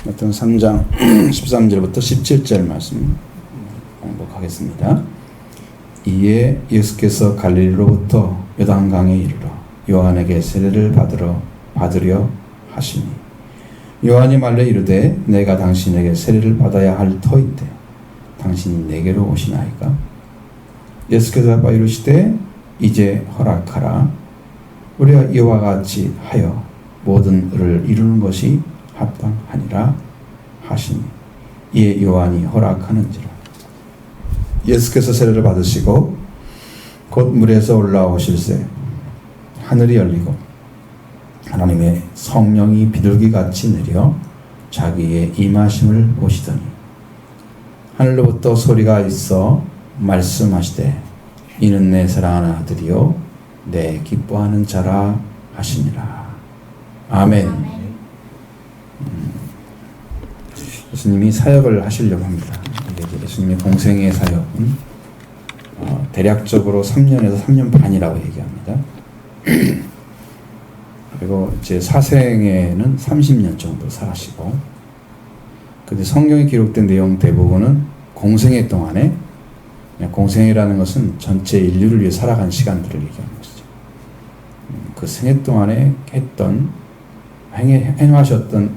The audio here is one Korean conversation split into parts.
마태복음 3장 13절부터 17절 말씀 공독하겠습니다. 이에 예수께서 갈릴리로부터 요단강에 이르러 요한에게 세례를 받으려 하시니 요한이 말려 이르되 내가 당신에게 세례를 받아야 할 터인데 당신이 내게로 오시나이까? 예수께서 답하여 이르시되 이제 허락하라. 우리가 이와 같이 하여 모든 을을 이루는 것이 합당하니라 하시니 이에 요한이 허락하는지라. 예수께서 세례를 받으시고 곧 물에서 올라오실새 하늘이 열리고 하나님의 성령이 비둘기같이 내려 자기의 임하심을 보시더니 하늘로부터 소리가 있어 말씀하시되 이는 내 사랑하는 아들이요 내 기뻐하는 자라 하시니라. 아멘. 예수님이 사역을 하시려고 합니다. 예수님의 공생의 사역은 대략적으로 3년에서 3년 반이라고 얘기합니다. 그리고 이제 사생에는 30년 정도 사시고, 근데 성경에 기록된 내용 대부분은 공생애 동안에, 공생애라는 것은 전체 인류를 위해 살아간 시간들을 얘기하는 것이죠. 그 생애 동안에 했던 행하셨던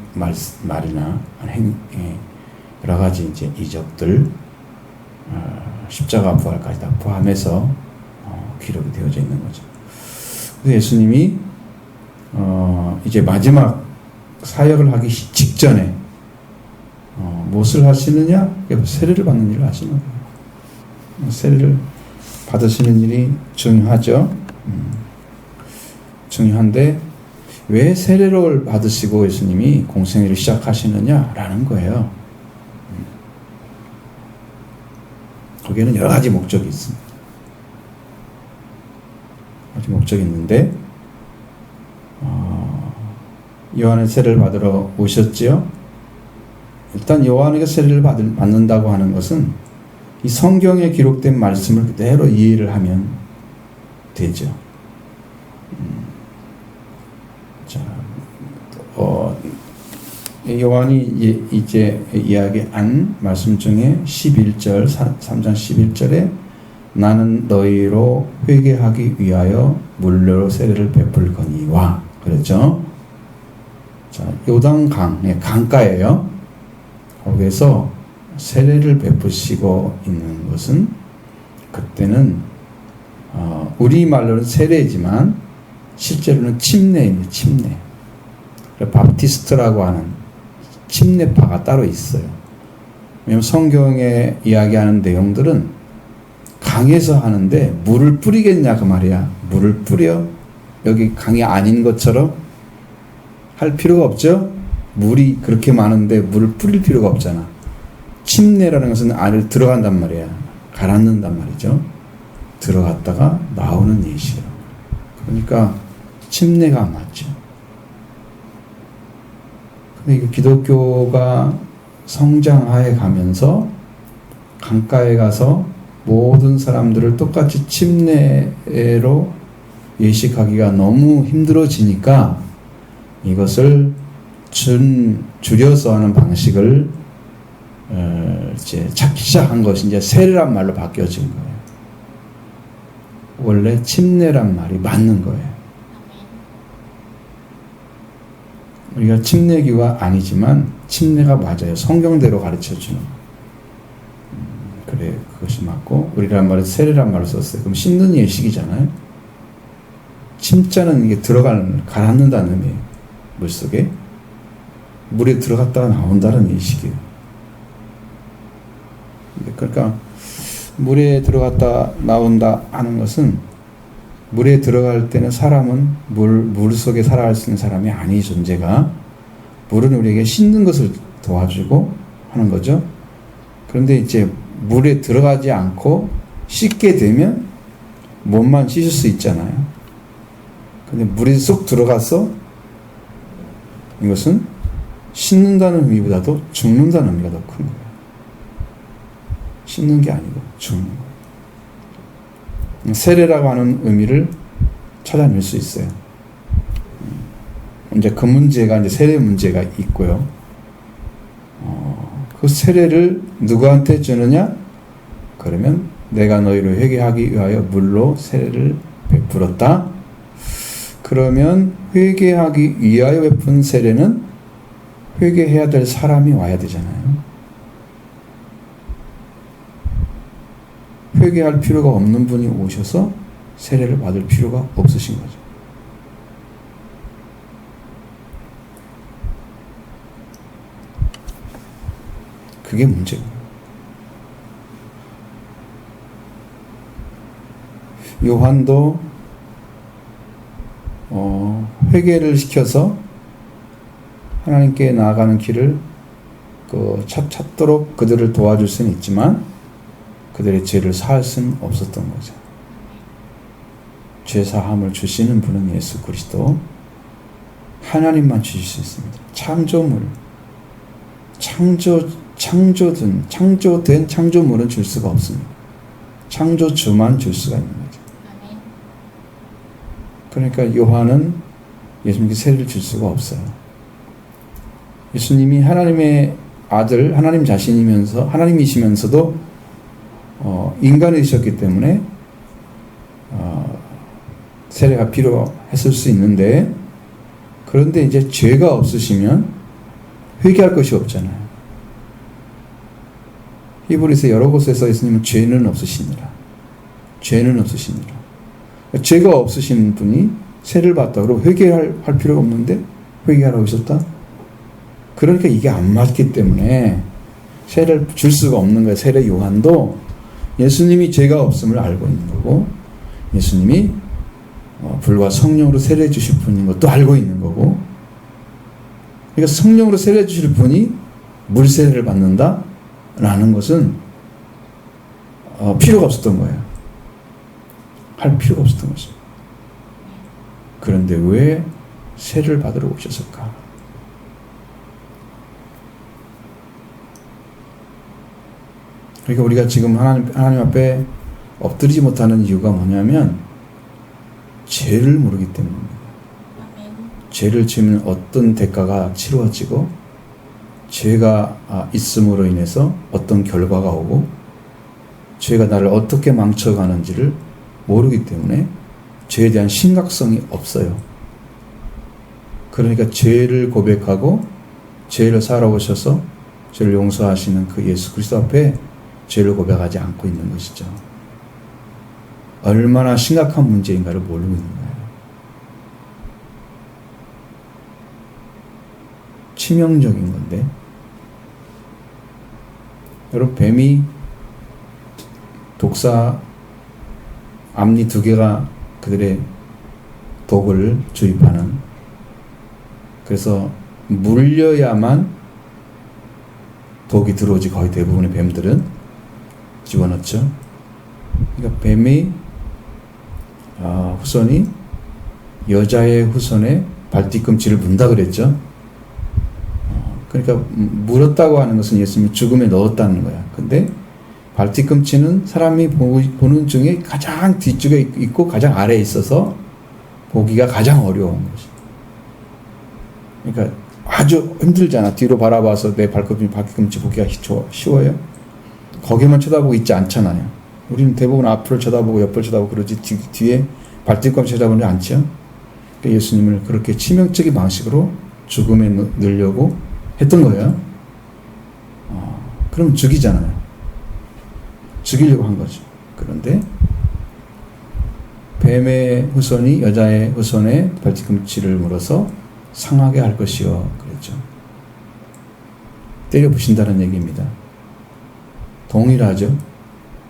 말이나 여러 가지 이제 이적들, 십자가 부활까지 다 포함해서 기록이 되어져 있는 거죠. 그래서 예수님이 이제 마지막 사역을 하기 직전에 무엇을 하시느냐? 세례를 받는 일을 하시는 거예요. 세례를 받으시는 일이 중요하죠. 중요한데 왜 세례를 받으시고 예수님이 공생애를 시작하시느냐라는 거예요. 거기에는 여러 가지 목적이 있습니다. 여러 가지 목적이 있는데 요한의 세례를 받으러 오셨지요. 일단 요한에게 세례를 받는다고 하는 것은 이 성경에 기록된 말씀을 그대로 이해를 하면 되죠. 요한이 이제 이야기한 말씀 중에 11절, 3장 11절에 나는 너희로 회개하기 위하여 물로 세례를 베풀거니와 그랬죠. 자, 요단강, 강가예요. 거기에서 세례를 베푸시고 있는 것은 그때는 우리말로는 세례지만 실제로는 침례입니다. 침례. 바프티스트라고 하는 침례파가 따로 있어요. 왜냐하면 성경에 이야기하는 내용들은 강에서 하는데 물을 뿌리겠냐 그 말이야. 물을 뿌려 여기 강이 아닌 것처럼 할 필요가 없죠. 물이 그렇게 많은데 물을 뿌릴 필요가 없잖아. 침례라는 것은 안에 들어간단 말이야. 가라앉는단 말이죠. 들어갔다가 나오는 예시예요. 그러니까 침례가 맞죠. 근데 기독교가 성장하에 가면서 강가에 가서 모든 사람들을 똑같이 침례로 예식하기가 너무 힘들어지니까 이것을 줄여서 하는 방식을 이제 찾기 시작한 것이 이제 세례란 말로 바뀌어진 거예요. 원래 침례란 말이 맞는 거예요. 우리가 침례교가 아니지만 침례가 맞아요. 성경대로 가르쳐주는. 그래, 그것이 맞고 우리란 말은 세례란 말을 썼어요. 그럼 씻는 예식이잖아요. 침자는 이게 가라앉는다는 의미예요. 물속에 물에 들어갔다가 나온다는 예식이에요. 그러니까 물에 들어갔다 나온다 하는 것은 물에 들어갈 때는 사람은 물 속에 살아갈 수 있는 사람이 아니 존재가 물은 우리에게 씻는 것을 도와주고 하는 거죠. 그런데 이제 물에 들어가지 않고 씻게 되면 몸만 씻을 수 있잖아요. 근데 물에 쏙 들어가서 이것은 씻는다는 의미보다도 죽는다는 의미가 더 큰 거예요. 씻는 게 아니고 죽는 거예요. 세례라고 하는 의미를 찾아낼 수 있어요. 이제 그 문제가 이제 세례 문제가 있고요. 그 세례를 누구한테 주느냐? 그러면 내가 너희를 회개하기 위하여 물로 세례를 베풀었다. 그러면 회개하기 위하여 베푼 세례는 회개해야 될 사람이 와야 되잖아요. 회개할 필요가 없는 분이 오셔서 세례를 받을 필요가 없으신 거죠. 그게 문제예요. 요한도 회개를 시켜서 하나님께 나아가는 길을 찾도록 그들을 도와줄 수는 있지만 그들의 죄를 사할 수는 없었던 거죠. 죄 사함을 주시는 분은 예수 그리스도 하나님만 주실 수 있습니다. 창조물, 창조된 창조물은 줄 수가 없습니다. 창조주만 줄 수가 있는 거죠. 그러니까 요한은 예수님께 세례를 줄 수가 없어요. 예수님이 하나님의 아들, 하나님 자신이면서 하나님이시면서도 인간이셨기 때문에 세례가 필요했을 수 있는데, 그런데 이제 죄가 없으시면 회개할 것이 없잖아요. 히브리서 여러 곳에서 예수님은 죄는 없으시니라. 죄는 없으시니라. 죄가 없으신 분이 세례를 받다고 회개할 필요가 없는데 회개하라고 하셨다? 그러니까 이게 안 맞기 때문에 세례를 줄 수가 없는 거예요. 세례 요한도 예수님이 죄가 없음을 알고 있는 거고, 예수님이 불과 성령으로 세례 주실 분인 것도 알고 있는 거고, 그러니까 성령으로 세례 주실 분이 물 세례를 받는다? 라는 것은 필요가 없었던 거예요. 할 필요가 없었던 거죠. 그런데 왜 세례를 받으러 오셨을까? 그러니까 우리가 지금 하나님 앞에 엎드리지 못하는 이유가 뭐냐면 죄를 모르기 때문입니다. 죄를 지으면 어떤 대가가 치루어지고 죄가 있음으로 인해서 어떤 결과가 오고 죄가 나를 어떻게 망쳐가는지를 모르기 때문에 죄에 대한 심각성이 없어요. 그러니까 죄를 고백하고 죄를 사러 오셔서 죄를 용서하시는 그 예수 그리스도 앞에 죄를 고백하지 않고 있는 것이죠. 얼마나 심각한 문제인가를 모르고 있는 거예요. 치명적인 건데, 여러분, 뱀이 독사 앞니 2개가 그들의 독을 주입하는, 그래서 물려야만 독이 들어오지. 거의 대부분의 뱀들은 집어넣죠. 그러니까 뱀의 후손이 여자의 후손의 발뒤꿈치를 문다 그랬죠. 그러니까 물었다고 하는 것은 예수님이 죽음에 넣었다는 거야. 근데 발뒤꿈치는 사람이 보는 중에 가장 뒤쪽에 있고 가장 아래에 있어서 보기가 가장 어려운 것이. 그러니까 아주 힘들잖아. 뒤로 바라봐서 내 발뒤꿈치 보기가 쉬워요? 거기만 쳐다보고 있지 않잖아요. 우리는 대부분 앞을 쳐다보고 옆을 쳐다보고 그러지 뒤에 발뒤꿈치 쳐다보지 않죠. 그러니까 예수님을 그렇게 치명적인 방식으로 죽음에 넣으려고 했던 거예요. 그럼 죽이잖아요. 죽이려고 한 거죠. 그런데 뱀의 후손이 여자의 후손의 발뒤꿈치를 물어서 상하게 할 것이요 그랬죠. 때려 부신다는 얘기입니다. 동일하죠.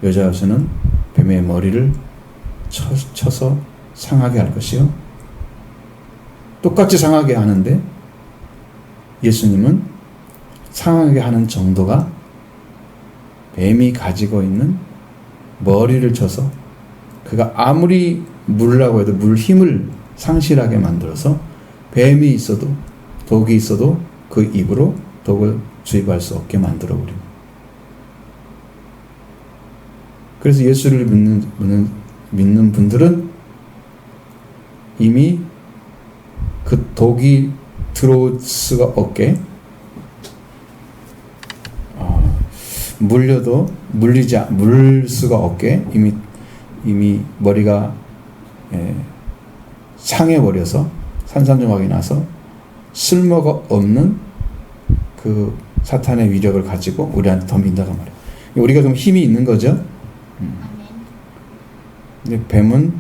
여자 후손은 뱀의 머리를 쳐서 상하게 할 것이요. 똑같이 상하게 하는데 예수님은 상하게 하는 정도가 뱀이 가지고 있는 머리를 쳐서 그가 아무리 물라고 해도 물 힘을 상실하게 만들어서 뱀이 있어도 독이 있어도 그 입으로 독을 주입할 수 없게 만들어버립니다. 그래서 예수를 믿는 분들은 이미 그 독이 들어올 수가 없게 물려도 물릴 수가 없게 이미 머리가 상해버려서 산산조각이 나서 쓸모가 없는 그 사탄의 위력을 가지고 우리한테 덤빈다고 말이에요. 우리가 그럼 힘이 있는 거죠. 근데 뱀은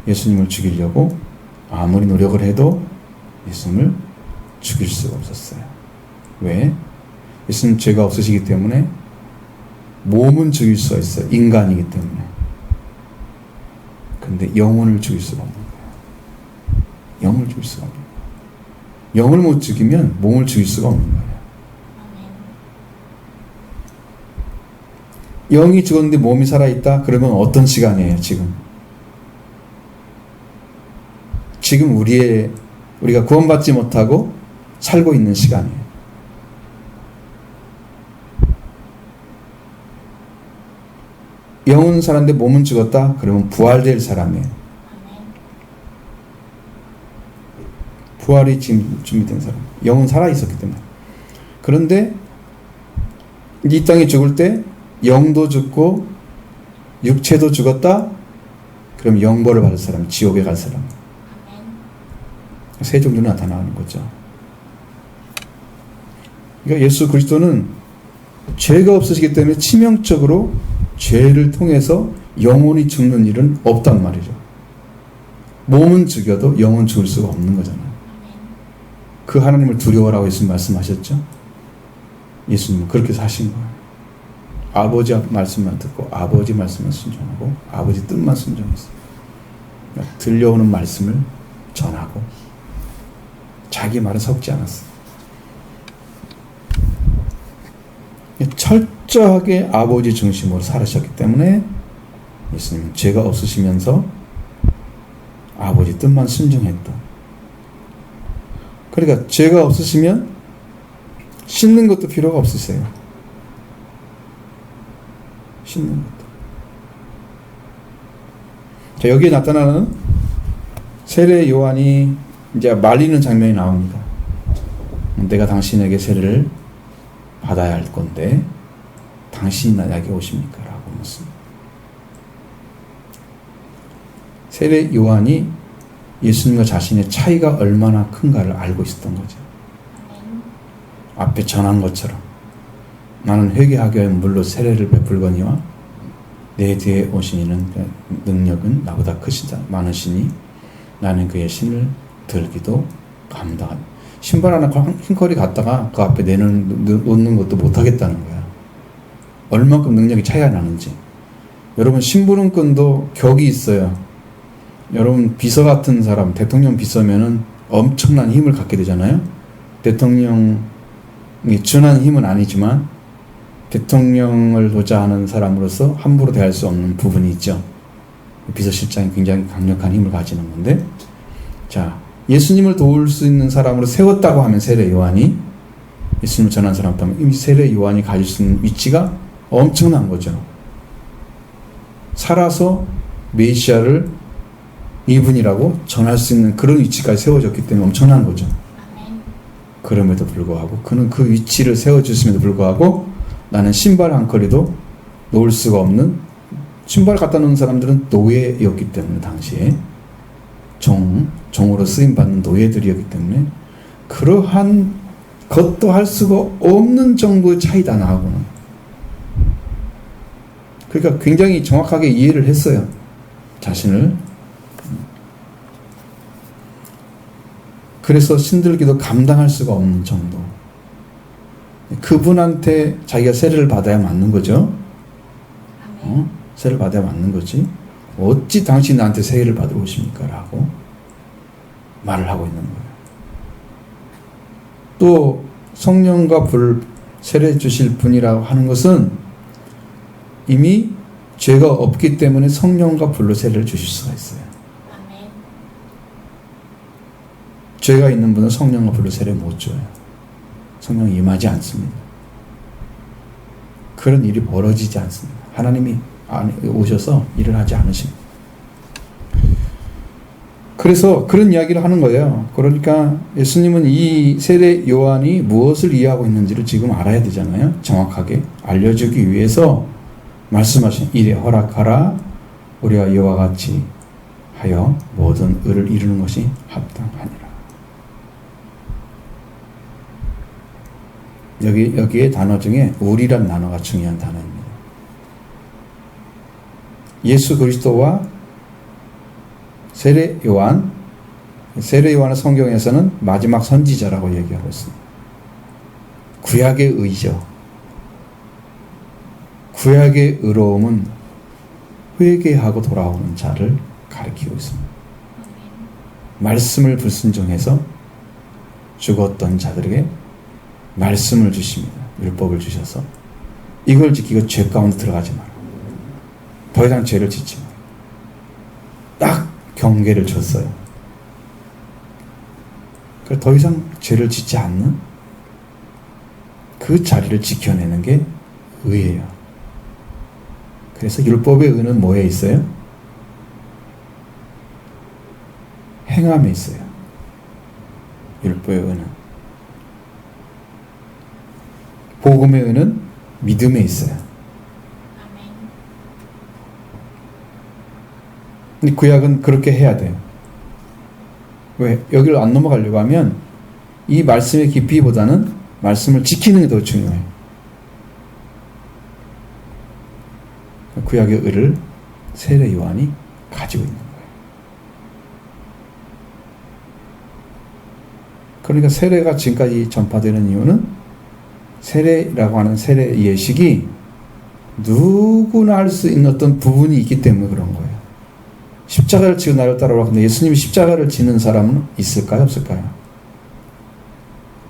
예수님을 죽이려고 아무리 노력을 해도 예수님을 죽일 수가 없었어요. 왜? 예수님 죄가 없으시기 때문에 몸은 죽일 수가 있어요. 인간이기 때문에. 근데 영혼을 죽일 수가 없는 거예요. 영을 죽일 수가 없는 거예요. 영을 못 죽이면 몸을 죽일 수가 없는 거예요. 영이 죽었는데 몸이 살아있다? 그러면 어떤 시간이에요, 지금? 지금 우리가 구원받지 못하고 살고 있는 시간이에요. 영은 살았는데 몸은 죽었다? 그러면 부활될 사람이에요. 부활이 지금 준비된 사람. 영은 살아있었기 때문에. 그런데 이 땅에 죽을 때 영도 죽고 육체도 죽었다? 그럼 영벌을 받을 사람, 지옥에 갈 사람. 세 종류 나타나는 거죠. 그러니까 예수 그리스도는 죄가 없으시기 때문에 치명적으로 죄를 통해서 영혼이 죽는 일은 없단 말이죠. 몸은 죽여도 영은 죽을 수가 없는 거잖아요. 그 하나님을 두려워라고 예수님 말씀하셨죠. 예수님은 그렇게 사신 거예요. 아버지 말씀만 듣고 아버지 말씀만 순종하고 아버지 뜻만 순종했어요. 그러니까 들려오는 말씀을 전하고 자기 말은 섞지 않았어요. 철저하게 아버지 중심으로 살으셨기 때문에 예수님은 죄가 없으시면서 아버지 뜻만 순종했다. 그러니까 죄가 없으시면 씻는 것도 필요가 없으세요. 씻는 것도. 자, 여기에 나타나는 세례 요한이 이제 말리는 장면이 나옵니다. 내가 당신에게 세례를 받아야 할 건데 당신이 나에게 오십니까? 라고 묻습니다. 세례 요한이 예수님과 자신의 차이가 얼마나 큰가를 알고 있었던 거죠. 앞에 전한 것처럼 나는 회개하게 하면 물로 세례를 베풀거니와 내 뒤에 오신 이는 능력은 나보다 크시다 많으시니 나는 그의 신을 들기도 감당한다. 신발 하나 흰컬이 갖다가 그 앞에 놓는 것도 못하겠다는 거야. 얼마큼 능력이 차이가 나는지. 여러분 심부름꾼도 격이 있어요. 여러분 비서 같은 사람, 대통령 비서면은 엄청난 힘을 갖게 되잖아요. 대통령이 준한 힘은 아니지만 대통령을 도자하는 사람으로서 함부로 대할 수 없는 부분이 있죠. 비서실장이 굉장히 강력한 힘을 가지는 건데, 자, 예수님을 도울 수 있는 사람으로 세웠다고 하면 세례 요한이, 예수님을 전한 사람이라면 이미 세례 요한이 가질 수 있는 위치가 엄청난 거죠. 살아서 메시아를 이분이라고 전할 수 있는 그런 위치까지 세워졌기 때문에 엄청난 거죠. 그럼에도 불구하고 그는 그 위치를 세워주심에도 불구하고 나는 신발 한 컬이도 놓을 수가 없는, 신발 갖다 놓는 사람들은 노예였기 때문에 당시에 종으로 쓰임받는 노예들이었기 때문에 그러한 것도 할 수가 없는 정도의 차이다 나하고는. 그러니까 굉장히 정확하게 이해를 했어요. 자신을. 그래서 신들기도 감당할 수가 없는 정도. 그분한테 자기가 세례를 받아야 맞는 거죠. 세례를 받아야 맞는 거지. 어찌 당신 나한테 세례를 받으러 오십니까? 라고 말을 하고 있는 거예요. 또 성령과 불 세례 주실 분이라고 하는 것은 이미 죄가 없기 때문에 성령과 불로 세례를 주실 수가 있어요. 죄가 있는 분은 성령과 불로 세례 못 줘요. 성령이 임하지 않습니다. 그런 일이 벌어지지 않습니다. 하나님이 오셔서 일을 하지 않으십니다. 그래서 그런 이야기를 하는 거예요. 그러니까 예수님은 이 세례 요한이 무엇을 이해하고 있는지를 지금 알아야 되잖아요. 정확하게 알려주기 위해서 말씀하신 이래 허락하라 우리가 이와 같이 하여 모든 의를 이루는 것이 합당하니라. 여기에 단어 중에 우리란 단어가 중요한 단어입니다. 예수 그리스도와 세례 요한은 성경에서는 마지막 선지자라고 얘기하고 있습니다. 구약의 의죠. 구약의 의로움은 회개하고 돌아오는 자를 가리키고 있습니다. 말씀을 불순종해서 죽었던 자들에게 말씀을 주십니다. 율법을 주셔서 이걸 지키고 죄 가운데 들어가지 마라. 더 이상 죄를 짓지 마라. 딱 경계를 줬어요. 그래서 더 이상 죄를 짓지 않는 그 자리를 지켜내는 게 의예요. 그래서 율법의 의는 뭐에 있어요? 행함에 있어요. 율법의 의는. 복음의 의는 믿음에 있어요. 근데 구약은 그렇게 해야 돼요. 왜? 여기를 안 넘어가려고 하면 이 말씀의 깊이보다는 말씀을 지키는 게 더 중요해요. 구약의 의를 세례 요한이 가지고 있는 거예요. 그러니까 세례가 지금까지 전파되는 이유는 세례라고 하는 세례 예식이 누구나 할 수 있는 어떤 부분이 있기 때문에 그런 거예요. 십자가를 지고 나를 따라오라. 근데 예수님이 십자가를 지는 사람은 있을까요? 없을까요?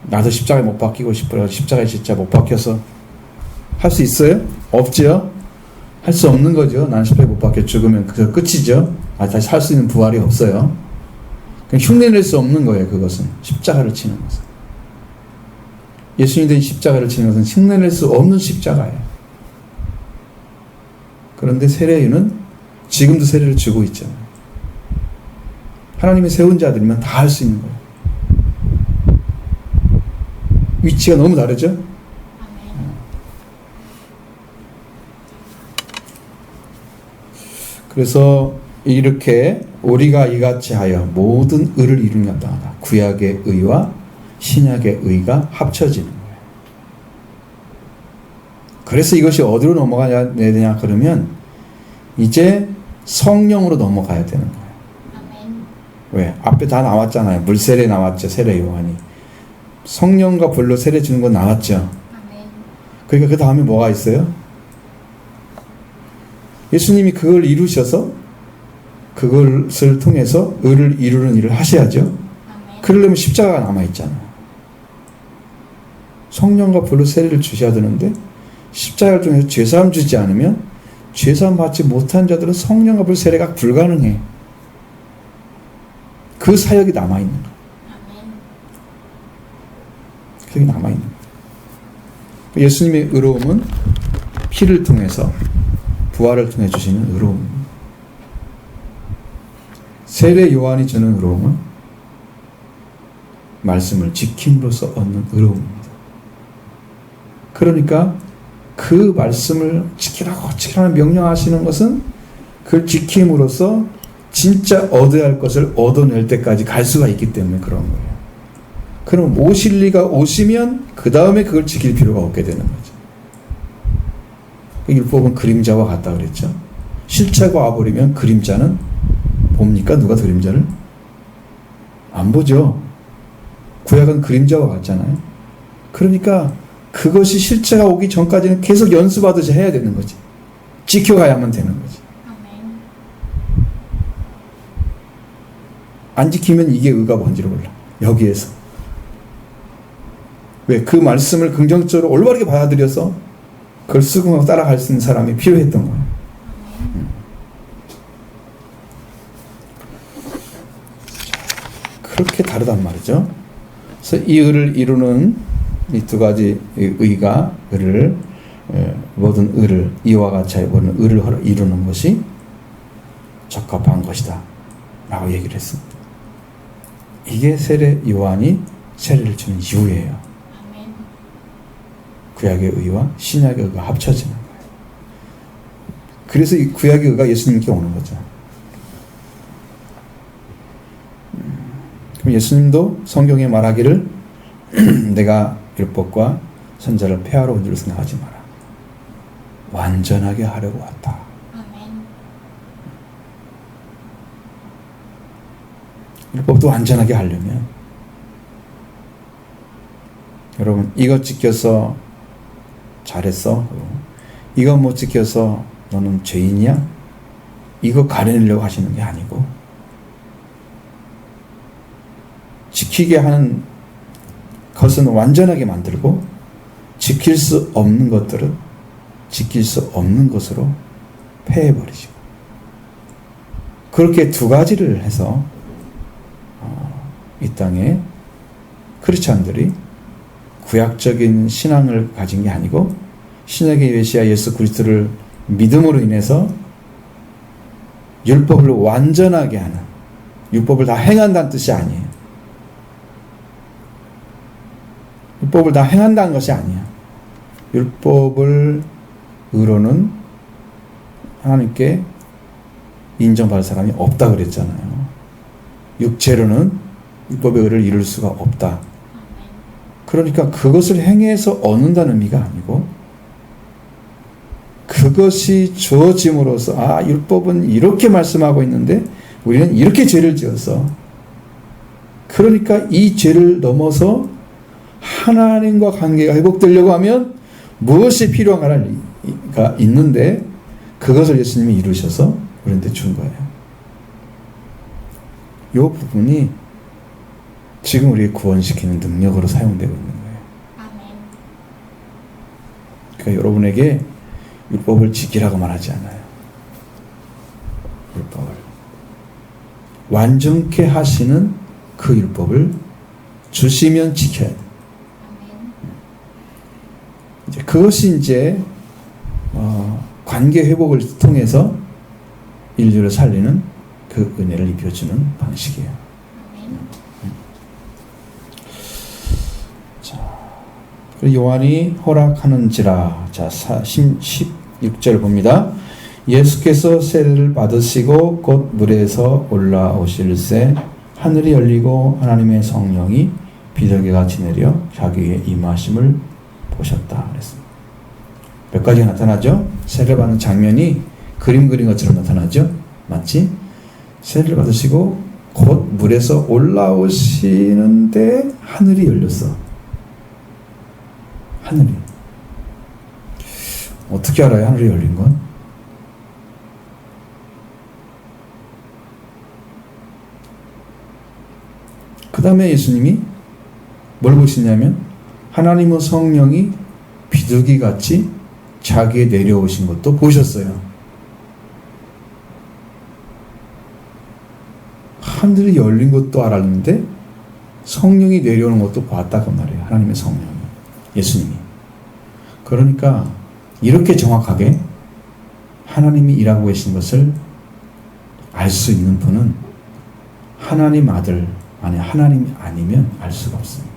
나도 십자가에 못 박히고 싶어요. 십자가에 진짜 못 박혀서 할 수 있어요? 없죠? 할 수 없는 거죠. 난 십자가에 못 박혀 죽으면 그거 끝이죠. 다시 할 수 있는 부활이 없어요. 흉내낼 수 없는 거예요. 그것은 십자가를 치는 것은. 예수님이 된 십자가를 치는 것은 흉내낼 수 없는 십자가예요. 그런데 세례인은 지금도 세례를 주고 있잖아요. 하나님이 세운 자들이면 다 할 수 있는 거예요. 위치가 너무 다르죠? 그래서 이렇게 우리가 이같이 하여 모든 의를 이루는 것 합당하다. 구약의 의와 신약의 의가 합쳐지는 거예요. 그래서 이것이 어디로 넘어가야 되냐 그러면 이제 성령으로 넘어가야 되는 거예요. 왜? 앞에 다 나왔잖아요. 물세례 나왔죠. 세례 요한이. 성령과 불로 세례 주는 건 나왔죠. 그러니까 그 다음에 뭐가 있어요? 예수님이 그걸 이루셔서 그것을 통해서 의를 이루는 일을 하셔야죠. 그러려면 십자가가 남아있잖아요. 성령과 불로 세례를 주셔야 되는데 십자가를 통해서 죄사함 주지 않으면 죄사함 받지 못한 자들은 성령과 불 세례가 불가능해. 그 사역이 남아있는 거예요. 그게 남아있는 거예요. 예수님의 의로움은 피를 통해서 부활을 통해 주시는 의로움입니다. 세례 요한이 주는 의로움은 말씀을 지킴으로써 얻는 의로움입니다. 그러니까 그 말씀을 지키라고 명령하시는 것은 그걸 지킴으로써 진짜 얻어야 할 것을 얻어낼 때까지 갈 수가 있기 때문에 그런 거예요. 그럼 오실 리가 오시면 그 다음에 그걸 지킬 필요가 없게 되는 거죠. 율법은 그림자와 같다 그랬죠. 실체가 와버리면 그림자는 봅니까? 누가 그림자를? 안 보죠. 구약은 그림자와 같잖아요. 그러니까 그것이 실체가 오기 전까지는 계속 연습하듯이 해야 되는 거지. 지켜가야만 되는 거지. 안 지키면 이게 의가 뭔지를 몰라. 여기에서. 왜? 그 말씀을 긍정적으로 올바르게 받아들여서 그걸 수긍하고 따라갈 수 있는 사람이 필요했던 거예요. 그렇게 다르단 말이죠. 그래서 이 의를 이루는 이 두 가지 의가 의를 모든 의를 이와 같이 모든 의를 이루는 것이 적합한 것이다 라고 얘기를 했습니다. 이게 세례 요한이 세례를 주는 이유예요. 구약의 의와 신약의 의가 합쳐지는 거예요. 그래서 이 구약의 의가 예수님께 오는 거죠. 그럼 예수님도 성경에 말하기를 내가 율법과 선지자를 폐하러 온 줄 생각하지 마라. 완전하게 하려고 왔다. 율법도 완전하게 하려면 여러분 이거 지켜서 잘했어? 이거 못 지켜서 너는 죄인이야? 이거 가려내려고 하시는 게 아니고 지키게 하는 것은 완전하게 만들고 지킬 수 없는 것들은 지킬 수 없는 것으로 폐해버리시고 그렇게 두 가지를 해서 이 땅에 크리스찬들이 구약적인 신앙을 가진 게 아니고 신약의 메시아 예수 그리스도를 믿음으로 인해서 율법을 완전하게 하는, 율법을 다 행한다는 뜻이 아니에요. 율법을 다 행한다는 것이 아니에요. 율법을 의로는 하나님께 인정받을 사람이 없다 그랬잖아요. 육체로는 율법의 의를 이룰 수가 없다. 그러니까 그것을 행해서 얻는다는 의미가 아니고 그것이 주어짐으로써 율법은 이렇게 말씀하고 있는데 우리는 이렇게 죄를 지어서 그러니까 이 죄를 넘어서 하나님과 관계가 회복되려고 하면 무엇이 필요한가가 있는데 그것을 예수님이 이루셔서 우리한테 준 거예요. 이 부분이 지금 우리를 구원시키는 능력으로 사용되고 있는 거예요. 그러니까 여러분에게 율법을 지키라고 말하지 않아요. 율법을 완전케 하시는 그 율법을 주시면 지켜야 돼요. 이제 그것이 이제 관계 회복을 통해서 인류를 살리는 그 은혜를 입혀주는 방식이에요. 자, 그리고 요한이 허락하는지라. 자, 16절 봅니다. 예수께서 세례를 받으시고 곧 물에서 올라오실새 하늘이 열리고 하나님의 성령이 비둘기같이 내려 자기에게 임하심을 보셨다 그랬습니다. 몇 가지가 나타나죠? 세례를 받는 장면이 그림 그린 것처럼 나타나죠? 맞지? 세례를 받으시고 곧 물에서 올라오시는데 하늘이 열렸어. 하늘이. 어떻게 알아요? 하늘이 열린 건? 그 다음에 예수님이 뭘 보시냐면 하나님의 성령이 비둘기같이 자기에 내려오신 것도 보셨어요. 하늘이 열린 것도 알았는데 성령이 내려오는 것도 봤다고 말해요. 하나님의 성령이. 예수님이. 그러니까 이렇게 정확하게 하나님이 일하고 계신 것을 알 수 있는 분은 하나님 아들, 아니 하나님이 아니면 알 수가 없습니다.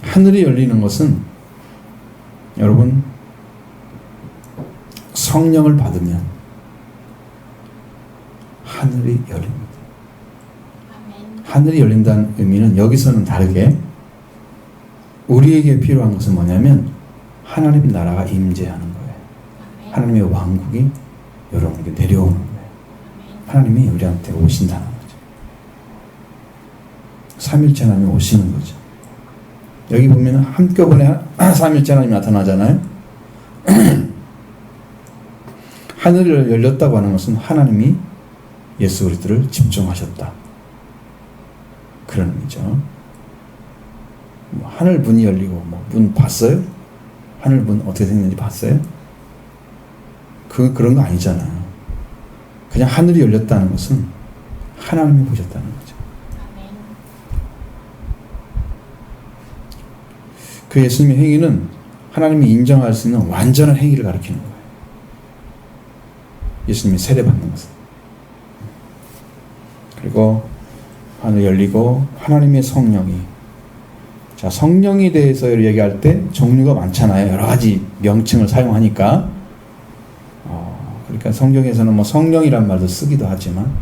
하늘이 열리는 것은 여러분 성령을 받으면 하늘이 열립니다. 하늘이 열린다는 의미는 여기서는 다르게 우리에게 필요한 것은 뭐냐면 하나님 나라가 임재하는 거예요. 하나님의 왕국이 여러분에게 내려오는 거예요. 하나님이 우리한테 오신다는 거죠. 삼일째 하나님이 오시는 거죠. 여기 보면 한꺼번에 삼일째 하나님이 나타나잖아요. 하늘이 열렸다고 하는 것은 하나님이 예수 그리스도를 집중하셨다. 그런 의미죠. 하늘 문이 열리고 문 봤어요? 하늘 문 어떻게 생겼는지 봤어요? 그런 거 아니잖아요. 그냥 하늘이 열렸다는 것은 하나님이 보셨다는 거죠. 그 예수님의 행위는 하나님이 인정할 수 있는 완전한 행위를 가리키는 거예요. 예수님이 세례받는 것은. 열리고 하늘 열리고 하나님의 성령이, 자, 성령에 대해서 얘기할 때 종류가 많잖아요. 여러 가지 명칭을 사용하니까. 그러니까 성경에서는 뭐 성령이란 말도 쓰기도 하지만,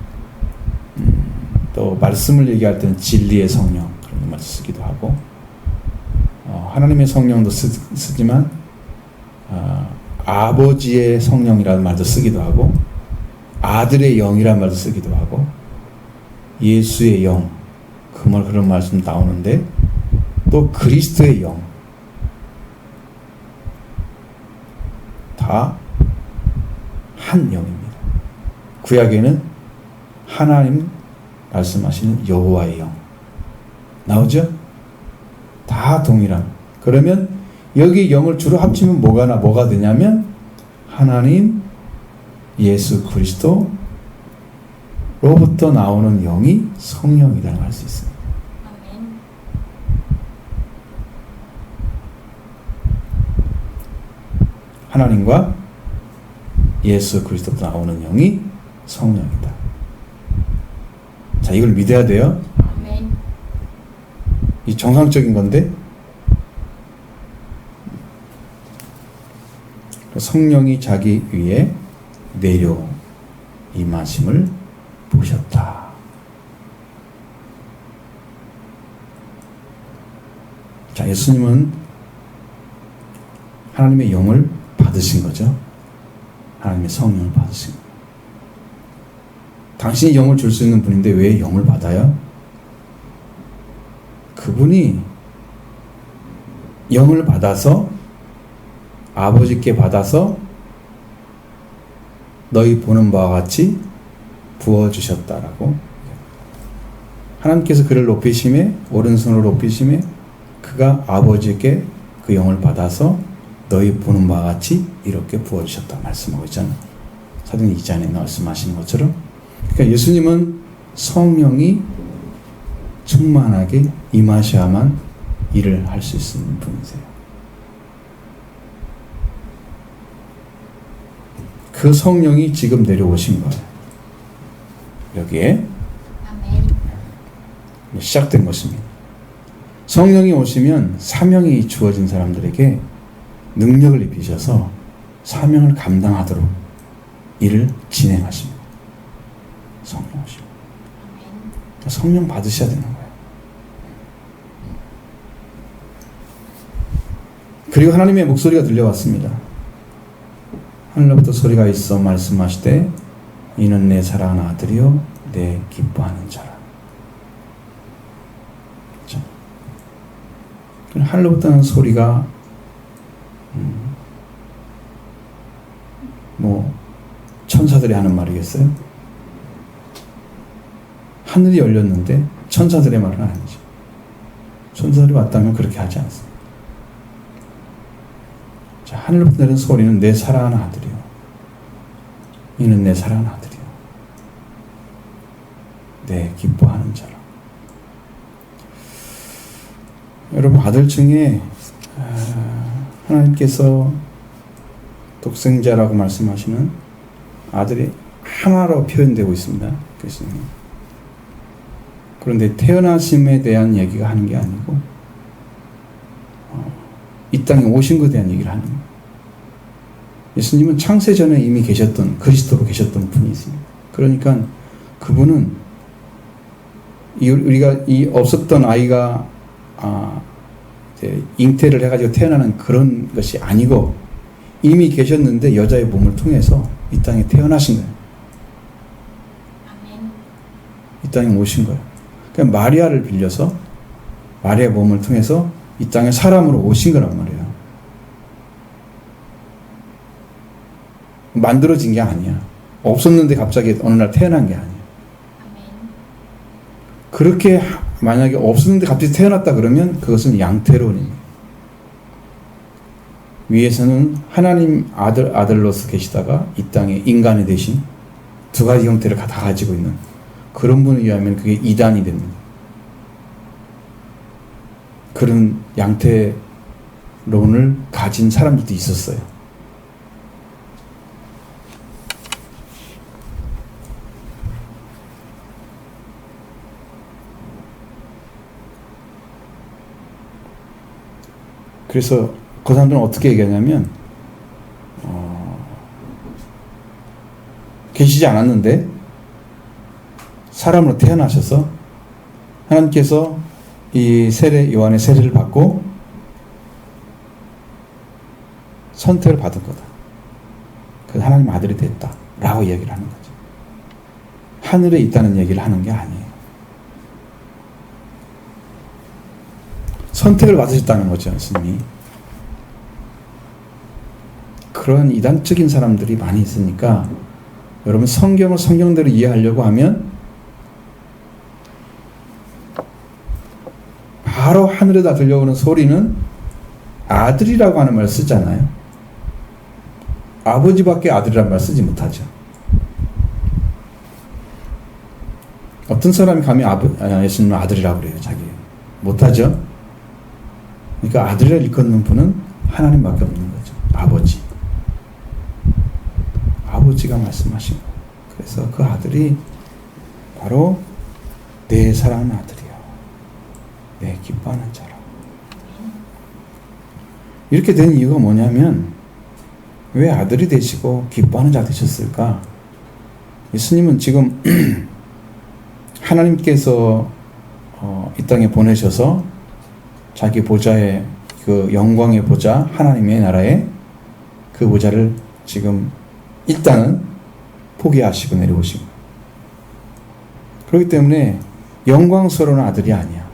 또 말씀을 얘기할 때는 진리의 성령 그런 말도 쓰기도 하고, 하나님의 성령도 쓰지만 아버지의 성령이라는 말도 쓰기도 하고, 아들의 영이라는 말도 쓰기도 하고, 예수의 영, 그런 말씀 나오는데, 또 그리스도의 영, 다 한 영입니다. 구약에는 하나님 말씀하시는 여호와의 영 나오죠? 다 동일한. 그러면 여기 영을 주로 합치면 뭐가 되냐면 하나님, 예수 그리스도로부터 나오는 영이 성령이라고 할 수 있습니다. 하나님과 예수 그리스도부터 나오는 영이 성령이다. 자, 이걸 믿어야 돼요. 아멘. 이 정상적인 건데, 성령이 자기 위에 내려 임하심을 보셨다. 자, 예수님은 하나님의 영을 받으신 거죠. 하나님의 성령을 받으신 거예요. 당신이 영을 줄 수 있는 분인데 왜 영을 받아요? 그분이 영을 받아서, 아버지께 받아서 너희 보는 바와 같이 부어주셨다라고. 하나님께서 그를 높이심에, 오른손으로 높이심에 그가 아버지께 그 영을 받아서 너희 보는 바와 같이 이렇게 부어주셨다 말씀하고 있잖아요. 사도행 2장에 말씀하시는 것처럼. 그러니까 예수님은 성령이 충만하게 임하셔야만 일을 할 수 있는 분이세요. 그 성령이 지금 내려오신 거예요. 여기에 아멘. 시작된 것입니다. 성령이 오시면 사명이 주어진 사람들에게 능력을 입히셔서 사명을 감당하도록 일을 진행하십니다. 성령 오시고. 그러니까 성령 받으셔야 되는 거예요. 그리고 하나님의 목소리가 들려왔습니다. 하늘로부터 소리가 있어 말씀하시되 이는 내 사랑하는 아들이요 내 기뻐하는 자라. 그렇죠? 하늘로부터 하는 소리가 뭐 천사들이 하는 말이겠어요? 하늘이 열렸는데 천사들의 말은 아니죠. 천사들이 왔다면 그렇게 하지 않습니다. 자, 하늘로부터 내리는 소리는 내 사랑하는 아들이요. 이는 내 사랑하는 아들이요. 내 기뻐하는 자라. 여러분, 아들 중에 하나님께서 독생자라고 말씀하시는 아들이 하나로 표현되고 있습니다. 그렇습니다. 그런데 태어나심에 대한 얘기가 하는 게 아니고 이 땅에 오신 것에 대한 얘기를 하는 거예요. 예수님은 창세 전에 이미 계셨던, 그리스도로 계셨던 분이십니다. 그러니까 그분은 우리가 이 없었던 아이가 잉태를 해가지고 태어나는 그런 것이 아니고 이미 계셨는데 여자의 몸을 통해서 이 땅에 태어나신 거예요. 아멘. 이 땅에 오신 거예요. 그러니까 마리아를 빌려서 마리아의 몸을 통해서 이 땅에 사람으로 오신 거란 말이에요. 만들어진 게 아니야. 없었는데 갑자기 어느 날 태어난 게 아니야. 아멘. 그렇게 만약에 없었는데 갑자기 태어났다 그러면 그것은 양태론입니다. 위에서는 하나님 아들로서 계시다가 이 땅에 인간이 되신 두 가지 형태를 다 가지고 있는 그런 분에 의하면 그게 이단이 됩니다. 그런 양태론을 가진 사람들도 있었어요. 그래서 그 사람들은 어떻게 얘기하냐면 계시지 않았는데 사람으로 태어나셔서 하나님께서 이 요한의 세례를 받고 선택을 받은 거다. 그래서 하나님 아들이 됐다. 라고 얘기를 하는 거죠. 하늘에 있다는 얘기를 하는 게 아니에요. 선택을 받으셨다는 거죠, 예수님이. 그런 이단적인 사람들이 많이 있으니까 여러분 성경을 성경대로 이해하려고 하면 바로 하늘에다 들려오는 소리는 아들이라고 하는 말을 쓰잖아요. 아버지밖에 아들이라는 말을 쓰지 못하죠. 어떤 사람이 감히 예수님은 아들이라고 그래요, 자기. 못하죠. 그러니까 아들이라 일컫는 분은 하나님밖에 없는 거죠. 아버지. 아버지가 말씀하신 거예요. 그래서 그 아들이 바로 내 사랑하는 아들이요. 내 기뻐하는 자라. 이렇게 된 이유가 뭐냐면 왜 아들이 되시고 기뻐하는 자 되셨을까? 예수님은 지금 하나님께서 이 땅에 보내셔서 자기 보좌의 그 영광의 보좌 하나님의 나라에 그 보좌를 지금 일단은 포기하시고 내려오신 거예요. 그렇기 때문에 영광스러운 아들이 아니야.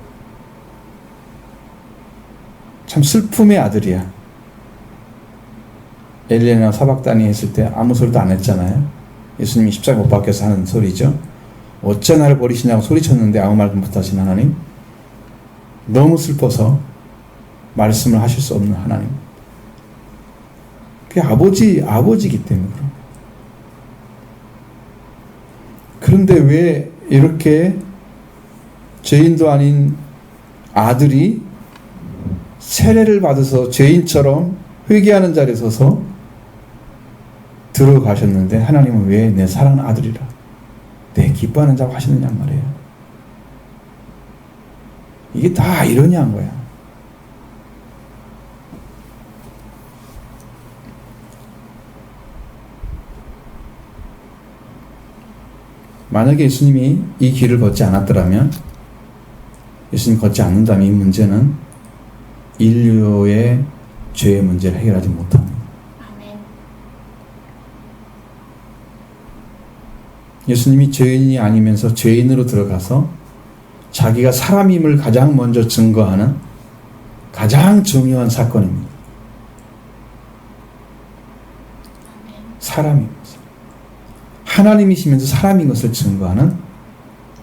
참 슬픔의 아들이야. 엘리야나 사박단이 했을 때 아무 소리도 안 했잖아요. 예수님이 십자가 못 박혀서 하는 소리죠. 어째 나를 버리시냐고 소리쳤는데 아무 말도 못하신 하나님. 너무 슬퍼서 말씀을 하실 수 없는 하나님. 그게 아버지이기 때문에 그런 거예요. 그런데 왜 이렇게 죄인도 아닌 아들이 세례를 받아서 죄인처럼 회개하는 자리에 서서 들어가셨는데 하나님은 왜 내 사랑하는 아들이라 내 기뻐하는 자고 하시느냐 말이에요. 이게 다 이러냐는 거야. 만약에 예수님이 이 길을 걷지 않았더라면, 예수님 걷지 않는다면 이 문제는 인류의 죄의 문제를 해결하지 못합니다. 예수님이 죄인이 아니면서 죄인으로 들어가서 자기가 사람임을 가장 먼저 증거하는 가장 중요한 사건입니다. 사람입니다. 하나님이시면서 사람인 것을 증거하는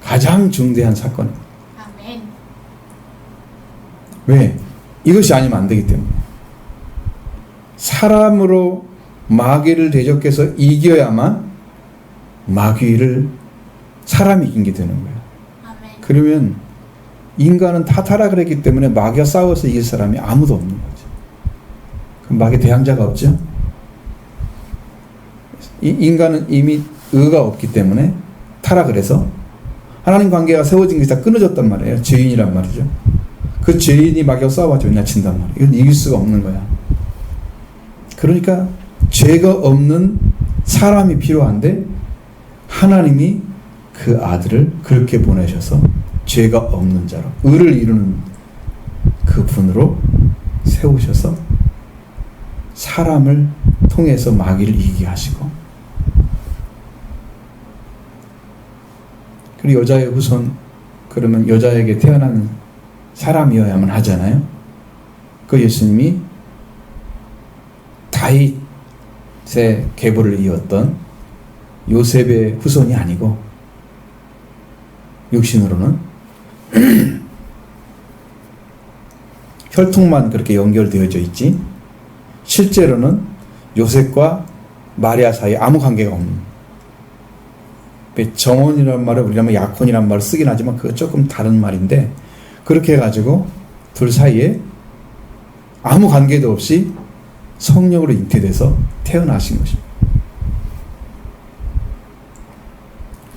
가장 중대한 사건입니다. 아멘. 왜? 이것이 아니면 안 되기 때문에. 사람으로 마귀를 대적해서 이겨야만 마귀를 사람이 이긴 게 되는 거예요. 아멘. 그러면 인간은 다 타락을 했기 때문에 마귀와 싸워서 이길 사람이 아무도 없는 거죠. 그럼 마귀 대항자가 없죠? 인간은 이미 의가 없기 때문에 타락을 해서 하나님 관계가 세워진 게 다 끊어졌단 말이에요. 죄인이란 말이죠. 그 죄인이 마귀와 싸워가지고 맨친단 말이에요. 이건 이길 수가 없는 거야. 그러니까 죄가 없는 사람이 필요한데 하나님이 그 아들을 그렇게 보내셔서 죄가 없는 자로 의를 이루는 그 분으로 세우셔서 사람을 통해서 마귀를 이기게 하시고, 그리고 여자의 후손, 그러면 여자에게 태어난 사람이어야만 하잖아요. 그 예수님이 다윗의 계보를 이었던 요셉의 후손이 아니고 육신으로는 혈통만 그렇게 연결되어져 있지 실제로는 요셉과 마리아 사이에 아무 관계가 없는, 정혼이라는 말을 우리라면 약혼이라는 말을 쓰긴 하지만 그거 조금 다른 말인데, 그렇게 해가지고 둘 사이에 아무 관계도 없이 성령으로 잉태돼서 태어나신 것입니다.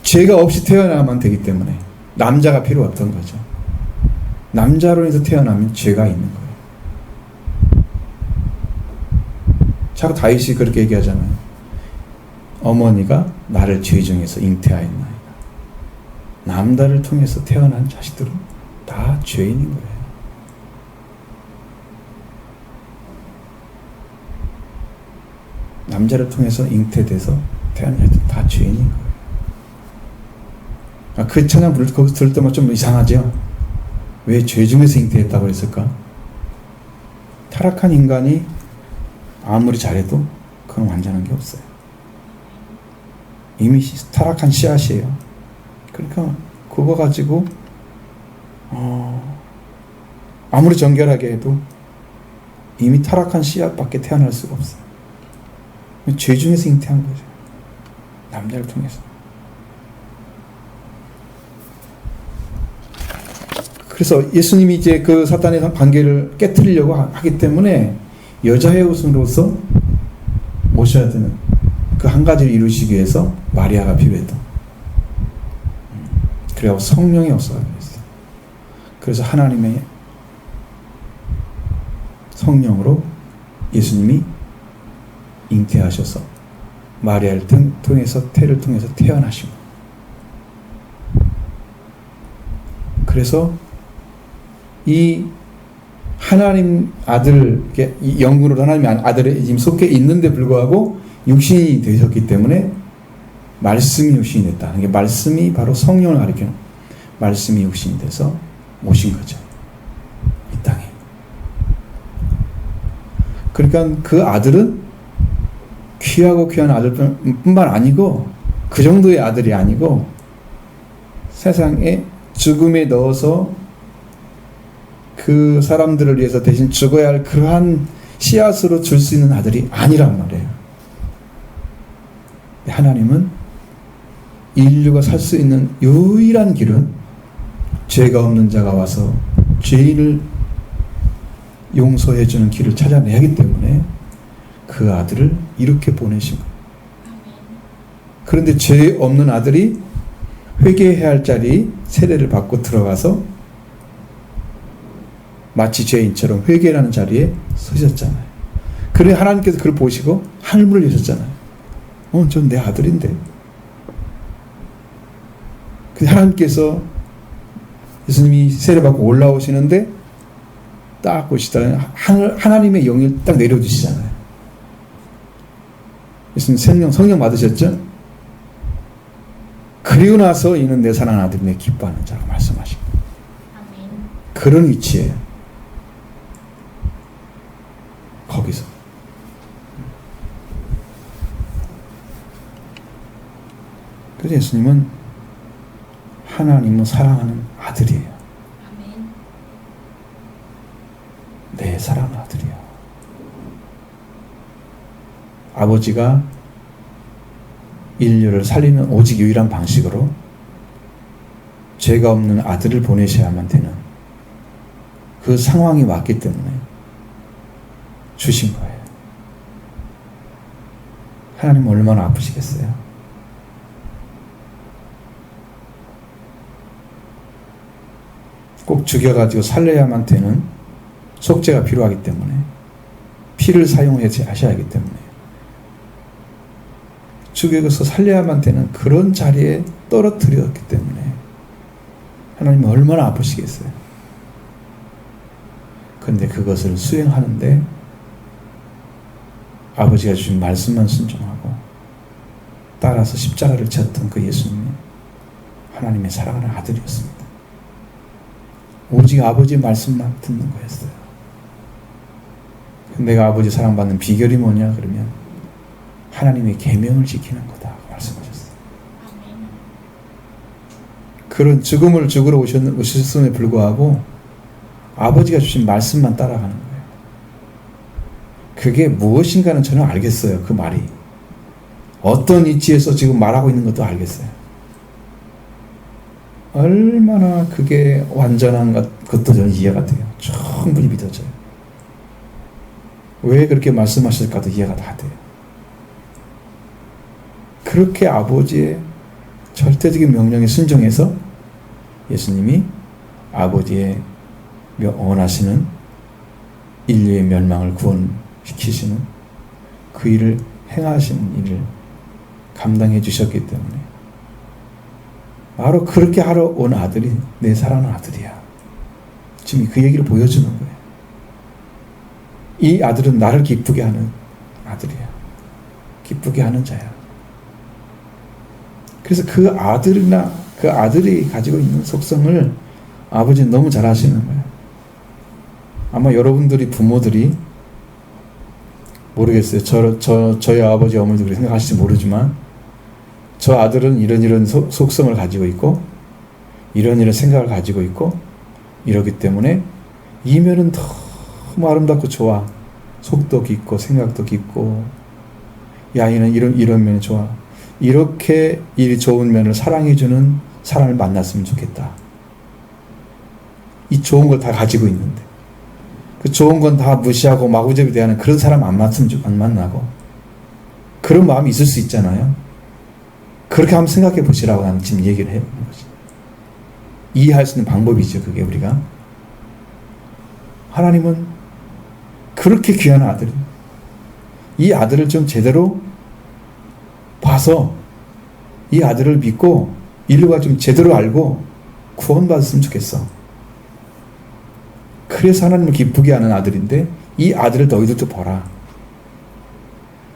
죄가 없이 태어나면 되기 때문에 남자가 필요 없던 거죠. 남자로 해서 태어나면 죄가 있는 거예요. 자꾸 다윗이 그렇게 얘기하잖아요. 어머니가 나를 죄 중에서 잉태하였나이다. 남자를 통해서 태어난 자식들은 다 죄인인 거예요. 남자를 통해서 잉태돼서 태어난 자식들은 다 죄인인 거예요. 그 찬양 거기서 들을 때만 좀 이상하죠? 왜 죄 중에서 잉태했다고 했을까? 타락한 인간이 아무리 잘해도 그건 완전한 게 없어요. 이미 타락한 씨앗이에요. 그러니까 그거 가지고 아무리 정결하게 해도 이미 타락한 씨앗밖에 태어날 수가 없어요. 죄 중에서 잉태한 거죠. 남자를 통해서. 그래서 예수님이 이제 그 사탄의 관계를 깨트리려고 하기 때문에 여자의 우선으로서 모셔야 되는 그 한 가지를 이루시기 위해서 마리아가 필요했다. 그리고 성령이 역사가 됐어요. 그래서 하나님의 성령으로 예수님이 잉태하셔서 마리아를 통해서 태를 통해서 태어나시고, 그래서 이 하나님 아들, 영으로 하나님의 아들의 지금 속해 있는데 불구하고 육신이 되셨기 때문에 말씀이 육신이 됐다. 이게 말씀이 바로 성령을 가리키는, 말씀이 육신이 돼서 오신 거죠, 이 땅에. 그러니까 그 아들은 귀하고 귀한 아들뿐만 아니고, 그 정도의 아들이 아니고 세상에 죽음에 넣어서 그 사람들을 위해서 대신 죽어야 할 그러한 씨앗으로 줄 수 있는 아들이 아니란 말이에요. 하나님은 인류가 살 수 있는 유일한 길은 죄가 없는 자가 와서 죄인을 용서해 주는 길을 찾아내야 하기 때문에 그 아들을 이렇게 보내신 거예요. 그런데 죄 없는 아들이 회개해야 할 자리 세례를 받고 들어가서 마치 죄인처럼 회개라는 자리에 서셨잖아요. 그래 하나님께서 그걸 보시고 하늘문을 여셨잖아요. 전 내 아들인데. 근데 하나님께서 예수님이 세례받고 올라오시는데 딱 보시다가 하나님의 영을 딱 내려주시잖아요. 예수님 성령 받으셨죠? 그리고 나서 이는 내 사랑하는 아들이 내 기뻐하는 자라고 말씀하시고, 그런 위치예요. 거기서. 그래서 예수님은 하나님을 사랑하는 아들이에요. 내 사랑하는 아들이에요. 아버지가 인류를 살리는 오직 유일한 방식으로 죄가 없는 아들을 보내셔야만 되는 그 상황이 왔기 때문에 주신 거예요. 하나님 얼마나 아프시겠어요? 꼭 죽여가지고 살려야만 되는 속죄가 필요하기 때문에 피를 사용하셔야 하기 때문에 죽여서 살려야만 되는 그런 자리에 떨어뜨렸기 때문에 하나님은 얼마나 아프시겠어요? 그런데 그것을 수행하는데 아버지가 주신 말씀만 순종하고 따라서 십자가를 졌던 그 예수님이 하나님의 사랑하는 아들이었습니다. 오직 아버지의 말씀만 듣는 거였어요. 내가 아버지 사랑받는 비결이 뭐냐 그러면 하나님의 계명을 지키는 거다 말씀하셨어요. 그런 죽음을 죽으러 오셨음에 불구하고 아버지가 주신 말씀만 따라가는 거예요. 그게 무엇인가는 저는 알겠어요. 그 말이 어떤 이치에서 지금 말하고 있는 것도 알겠어요. 얼마나 그게 완전한 것도 저는 이해가 돼요. 충분히 믿어져요. 왜 그렇게 말씀하실까도 이해가 다 돼요. 그렇게 아버지의 절대적인 명령에 순종해서 예수님이 아버지의 원하시는 인류의 멸망을 구원시키시는 그 일을 행하신 일을 감당해 주셨기 때문에 바로 그렇게 하러 온 아들이 내 사랑하는 아들이야. 지금 그 얘기를 보여주는 거예요. 이 아들은 나를 기쁘게 하는 아들이야. 기쁘게 하는 자야. 그래서 그 아들이나 그 아들이 가지고 있는 속성을 아버지는 너무 잘 아시는 거예요. 아마 여러분들이 부모들이 모르겠어요. 저희 아버지 어머니도 그렇게 생각하실지 모르지만 저 아들은 이런 속성을 가지고 있고 이런 생각을 가지고 있고 이러기 때문에 이면은 너무 아름답고 좋아. 속도 깊고 생각도 깊고 이 아이는 이런 면이 좋아. 이렇게 이 좋은 면을 사랑해주는 사람을 만났으면 좋겠다. 이 좋은 걸 다 가지고 있는데 그 좋은 건 다 무시하고 마구잡이 대하는 그런 사람 안 만나고 그런 마음이 있을 수 있잖아요. 그렇게 한번 생각해 보시라고 나는 지금 얘기를 해보는 거지. 이해할 수 있는 방법이죠. 그게 우리가 하나님은 그렇게 귀한 아들이 이 아들을 좀 제대로 봐서 이 아들을 믿고 인류가 좀 제대로 알고 구원받았으면 좋겠어. 그래서 하나님을 기쁘게 하는 아들인데 이 아들을 너희들도 보라.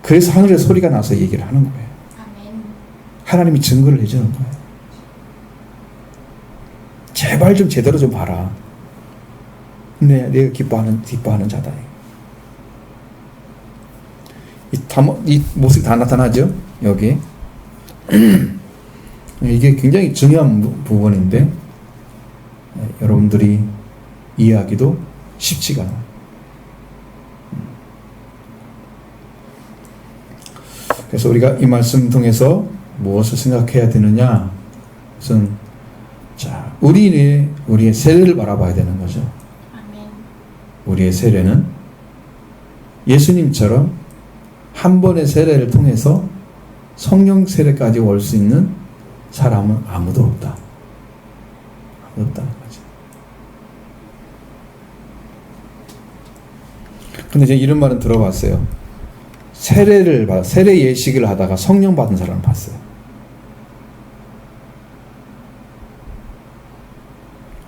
그래서 하늘의 소리가 나서 얘기를 하는 거예요. 하나님이 증거를 해주는 거예요. 제발 좀 제대로 좀 봐라. 내가 기뻐하는 자다. 이 모습이 다 나타나죠? 여기. 이게 굉장히 중요한 부분인데 여러분들이 이해하기도 쉽지가 않아요. 그래서 우리가 이 말씀 통해서 무엇을 생각해야 되느냐? 우선 우리의 세례를 바라봐야 되는 거죠. 아멘. 우리의 세례는 예수님처럼 한 번의 세례를 통해서 성령 세례까지 올 수 있는 사람은 아무도 없다. 아무도 없다는 거죠. 근데 제가 이런 말은 들어봤어요. 세례 예식을 하다가 성령 받은 사람을 봤어요.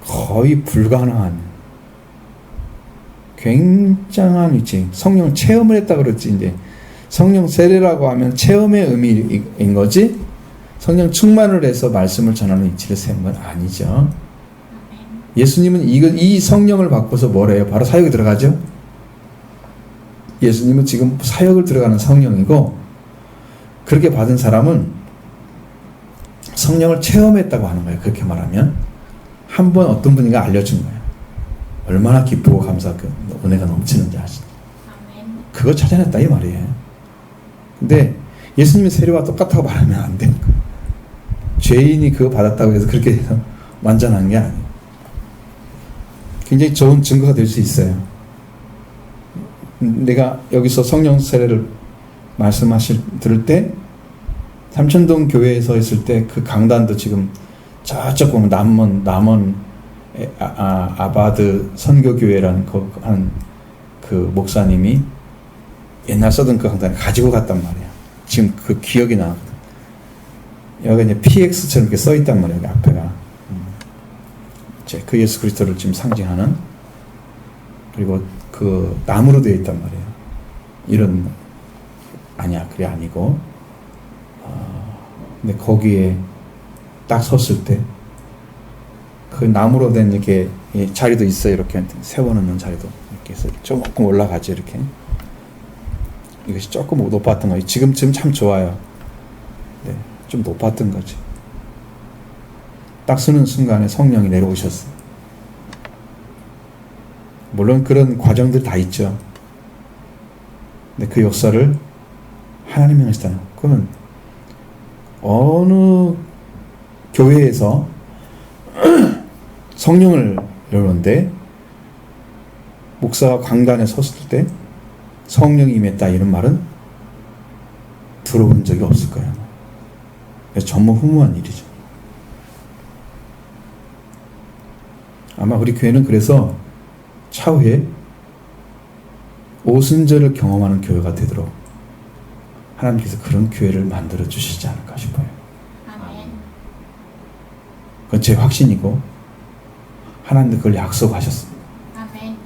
거의 불가능한 굉장한 위치. 성령 체험을 했다 그랬지. 이제 성령 세례라고 하면 체험의 의미인 거지 성령 충만을 해서 말씀을 전하는 위치를 세운 건 아니죠. 예수님은 이 성령을 받고서 뭐래요? 바로 사역에 들어가죠. 예수님은 지금 사역을 들어가는 성령이고 그렇게 받은 사람은 성령을 체험했다고 하는 거예요. 그렇게 말하면 한 번 어떤 분인가 알려준 거예요. 얼마나 기쁘고 감사하고 은혜가 넘치는지 아시죠? 그거 찾아냈다 이 말이에요. 근데 예수님의 세례와 똑같다고 말하면 안 되는 거예요. 죄인이 그거 받았다고 해서 그렇게 해서 완전한 게 아니에요. 굉장히 좋은 증거가 될 수 있어요. 내가 여기서 성령 세례를 들을 때 삼천동 교회에서 있을 때 그 강단도 지금 저쪽 보면 남원 아바드 선교교회라는 그 목사님이 옛날 쓰던 그 강단을 가지고 갔단 말이야. 지금 그 기억이 나. 여기 이제 PX처럼 이렇게 써 있단 말이야. 여기 앞에가. 그 예수 그리스도를 지금 상징하는. 그리고 그 나무로 되어 있단 말이에요. 이런 아니야. 그게 아니고. 근데 거기에 딱 섰을 때 그 나무로 된 이렇게 자리도 있어요. 이렇게 세워놓는 자리도 이렇게 해서 조금 올라가죠. 이렇게. 이것이 조금 높았던 거예요. 지금 참 좋아요. 네, 좀 높았던 거지. 딱 서는 순간에 성령이 내려오셨어요. 물론 그런 과정들이 다 있죠. 근데 그 역사를 하나님이 하시잖아요. 그러면 어느 교회에서 성령을 내려오는데 목사가 강단에 섰을 때 성령이 임했다 이런 말은 들어본 적이 없을 거예요. 전무후무한 일이죠. 아마 우리 교회는 그래서 차후에 오순절을 경험하는 교회가 되도록 하나님께서 그런 교회를 만들어 주시지 않을까 싶어요. 아멘. 그건 제 확신이고 하나님도 그걸 약속하셨습니다. 아멘.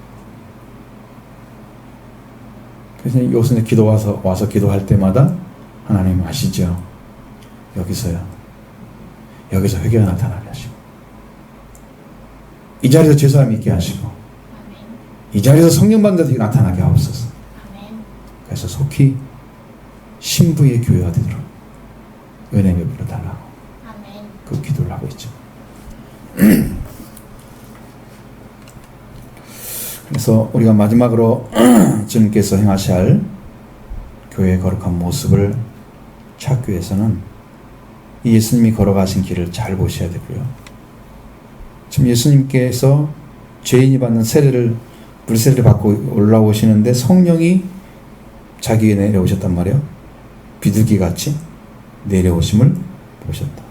그래서 요새 기도 와서 기도할 때마다 하나님 아시죠? 여기서 회개가 나타나게 하시고 이 자리에서 죄사함이 있게 하시고 아멘. 이 자리에서 성령 받는 데서 나타나게 하옵소서. 아멘. 그래서 속히 신부의 교회가 되도록 은혜 베풀어 달라고 아멘. 그 기도를 하고 있죠. 그래서 우리가 마지막으로 주님께서 행하셔야 할 교회의 거룩한 모습을 찾기 위해서는 이 예수님이 걸어가신 길을 잘 보셔야 되고요. 지금 예수님께서 죄인이 받는 물세례를 받고 올라오시는데 성령이 자기에 내려오셨단 말이에요. 비둘기같이 내려오심을 보셨다.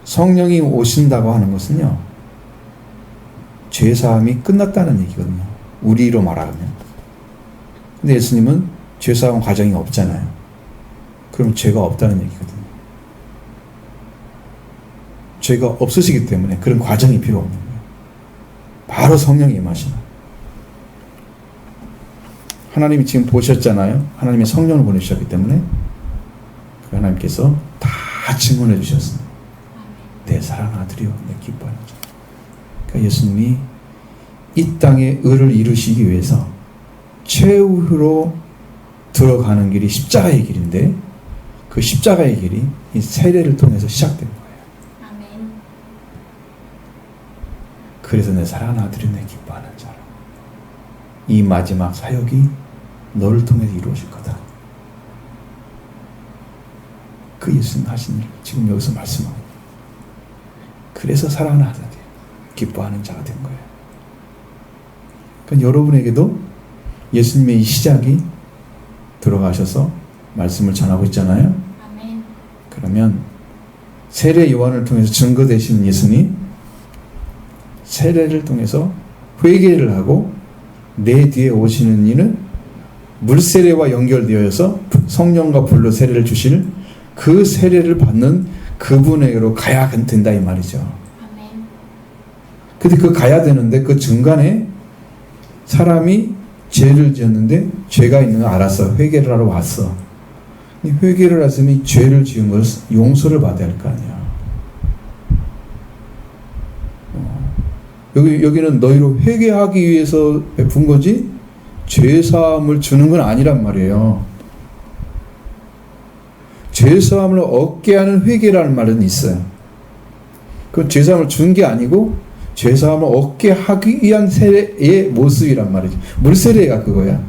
성령이 오신다고 하는 것은요, 죄사함이 끝났다는 얘기거든요. 우리로 말하면. 근데 예수님은 죄사함 과정이 없잖아요. 그럼 죄가 없다는 얘기거든요. 죄가 없으시기 때문에 그런 과정이 필요 없는 거예요. 바로 성령이 임하시는. 하나님이 지금 보셨잖아요. 하나님이 성령을 보내주셨기 때문에 하나님께서 다 증언해 주셨습니다. 내 사랑하는 아들이요, 내 기뻐하는 자. 그러니까 예수님이 이 땅에 의를 이루시기 위해서 최후로 들어가는 길이 십자가의 길인데 그 십자가의 길이 이 세례를 통해서 시작된 거예요. 아멘. 그래서 내 사랑하는 아들이 내 기뻐하는 자라. 이 마지막 사역이 너를 통해서 이루어질 거다. 그 예수님 하신 일 지금 여기서 말씀하고 있는. 그래서 사랑하는 아들이 기뻐하는 자가 된 거예요. 그러니까 여러분에게도 예수님의 이 시작이 들어가셔서 말씀을 전하고 있잖아요. 아멘. 그러면 세례 요한을 통해서 증거되신 예수님, 세례를 통해서 회개를 하고 내 뒤에 오시는 이는 물세례와 연결되어서 성령과 불로 세례를 주실 그 세례를 받는 그분에게로 가야 된다 이 말이죠. 아멘. 근데 그 가야 되는데 그 중간에 사람이 죄를 지었는데 죄가 있는 걸 알았어. 회개를 하러 왔어. 회개를 했으면 죄를 지은 것을 용서를 받아야 할 거 아니야. 여기는 너희로 회개하기 위해서 베푼 거지 죄사함을 주는 건 아니란 말이에요. 죄사함을 얻게 하는 회개라는 말은 있어요. 그건 죄사함을 준 게 아니고 죄사함을 얻게 하기 위한 세례의 모습이란 말이죠. 물세례가 그거야.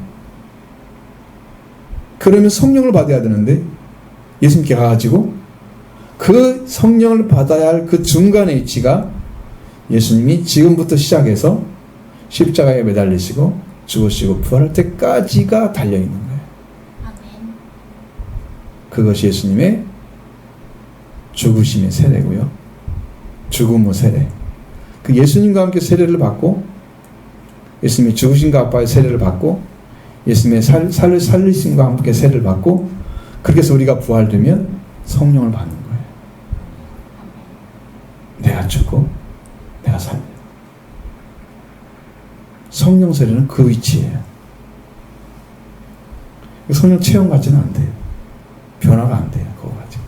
그러면 성령을 받아야 되는데 예수님께 가가지고 그 성령을 받아야 할 그 중간의 위치가 예수님이 지금부터 시작해서 십자가에 매달리시고 죽으시고 부활할 때까지가 달려있는 거예요. 아멘. 그것이 예수님의 죽으심의 세례고요. 죽음 후 세례. 그 예수님과 함께 세례를 받고 예수님의 죽으심과 아빠의 세례를 받고 예수님의 살리심과 함께 세례를 받고 그렇게 해서 우리가 부활되면 성령을 받는 거예요. 내가 죽고 내가 살려. 성령 세례는 그 위치예요. 성령 체험 같지는 안 돼요. 변화가 안 돼요. 그거 가지고.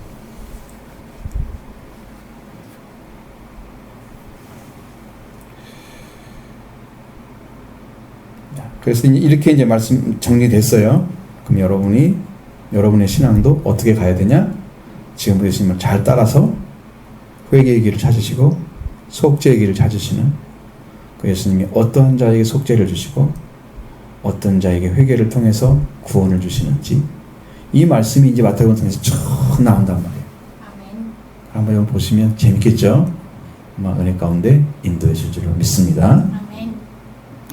그래서 이렇게 이제 말씀 정리됐어요. 그럼 여러분의 신앙도 어떻게 가야 되냐? 지금 예수님을 잘 따라서 회개의 길을 찾으시고 속죄의 길을 찾으시는 그 예수님이 어떤 자에게 속죄를 주시고 어떤 자에게 회개를 통해서 구원을 주시는지 이 말씀이 이제 마태복음 통해서 쭉 나온단 말이에요. 아멘. 한번 보시면 재밌겠죠? 아마 은혜 가운데 인도해 줄 줄로 믿습니다. 아멘.